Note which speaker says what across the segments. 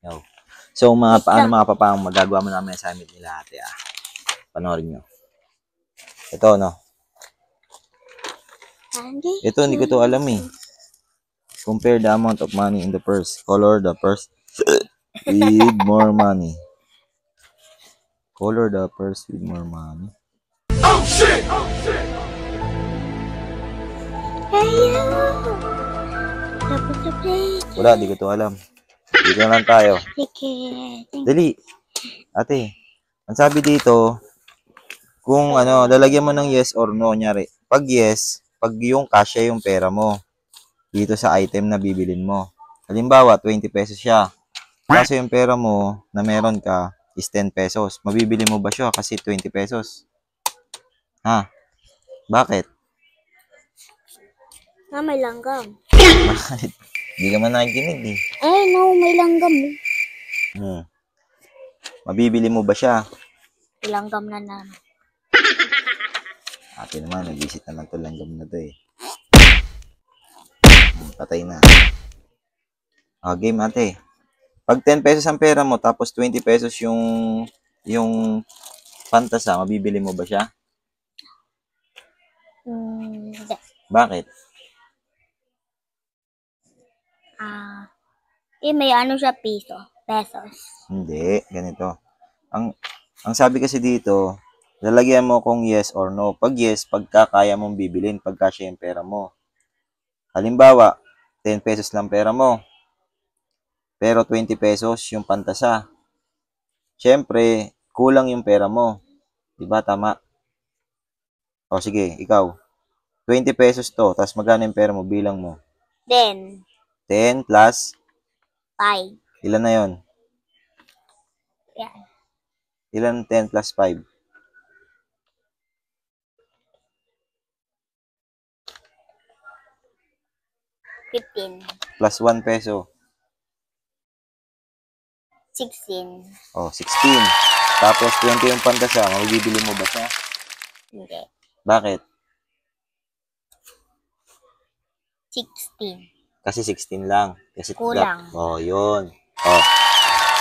Speaker 1: Yo. So, mga papang magagawa mo namin assignment nila ate, Panoorin nyo. Ito, no? Ito, hindi ko to alam eh. Compare the amount of money in the purse. Color the purse with more money. Color the purse with more money. Oh, shit! Oh, shit! Wala, di ko to alam. Dito na lang tayo. Dali. Ate, ang sabi dito, kung lalagyan mo ng yes or no, nyari. Pag yes, pag yung kasya yung pera mo dito sa item na bibilin mo. Halimbawa, 20 pesos siya. Kaso yung pera mo na meron ka is 10 pesos. Mabibili mo ba siya kasi 20 pesos? Ha? Bakit?
Speaker 2: May langgam.
Speaker 1: Bakit? Hindi ka man nakikinig eh.
Speaker 2: No, may langgam.
Speaker 1: Mabibili mo ba siya?
Speaker 2: Langgam na naman.
Speaker 1: Ate naman, nag-visit naman to langgam na to eh. Patay na. Game ate. Pag 10 pesos ang pera mo, tapos 20 pesos yung pantasa, mabibili mo ba siya?
Speaker 2: Hindi.
Speaker 1: Bakit?
Speaker 2: May siya pesos.
Speaker 1: Hindi, ganito. Ang sabi kasi dito, lalagyan mo kung yes or no. Pag yes, pagkakaya mong bibilin, pagkasya yung pera mo. Halimbawa, 10 pesos lang pera mo. Pero 20 pesos yung pantasa. Siyempre, kulang yung pera mo. Diba? Tama? O sige, ikaw. 20 pesos to, tapos magkano yung pera mo? Bilang mo.
Speaker 2: 10.
Speaker 1: 10 plus?
Speaker 2: 5.
Speaker 1: Ilan na yon?
Speaker 2: Yan.
Speaker 1: Ilan 10 plus 5?
Speaker 2: 15.
Speaker 1: Plus 1 peso.
Speaker 2: 16.
Speaker 1: 16. Tapos 20 yung pantasa, mabibili mo ba siya?
Speaker 2: Hindi.
Speaker 1: Bakit?
Speaker 2: 16.
Speaker 1: Kasi 16 lang. Kasi
Speaker 2: kulang.
Speaker 1: Yun.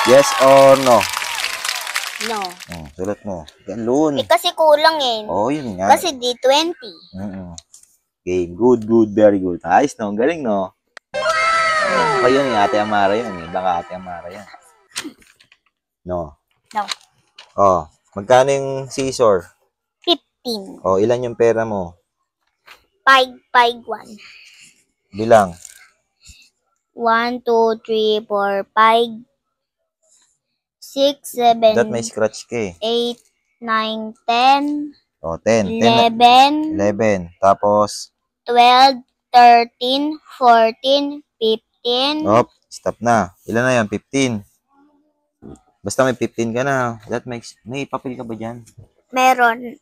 Speaker 1: Yes or no?
Speaker 2: No.
Speaker 1: Sulat mo. Ganun.
Speaker 2: Kasi kulang eh.
Speaker 1: Yun nga.
Speaker 2: Kasi di 20.
Speaker 1: Okay, good, very good. Ayos no, galing no. Yun yung Ate Amara yun eh. Baka Ate Amara yan. No.
Speaker 2: No.
Speaker 1: Magkano yung scissor?
Speaker 2: 15.
Speaker 1: Ilan yung pera mo?
Speaker 2: 5, 5, 1.
Speaker 1: Bilang.
Speaker 2: 1, 2, 3, 4, 5, 6, 7,
Speaker 1: That may scratch ka eh.
Speaker 2: 8, 9, 10.
Speaker 1: 10.
Speaker 2: 11.
Speaker 1: 11. Tapos?
Speaker 2: 12, 13, 14, 15.
Speaker 1: Stop na. Ilan na yan? 15. Basta may 15 ka na. May papel ka ba dyan?
Speaker 2: Meron.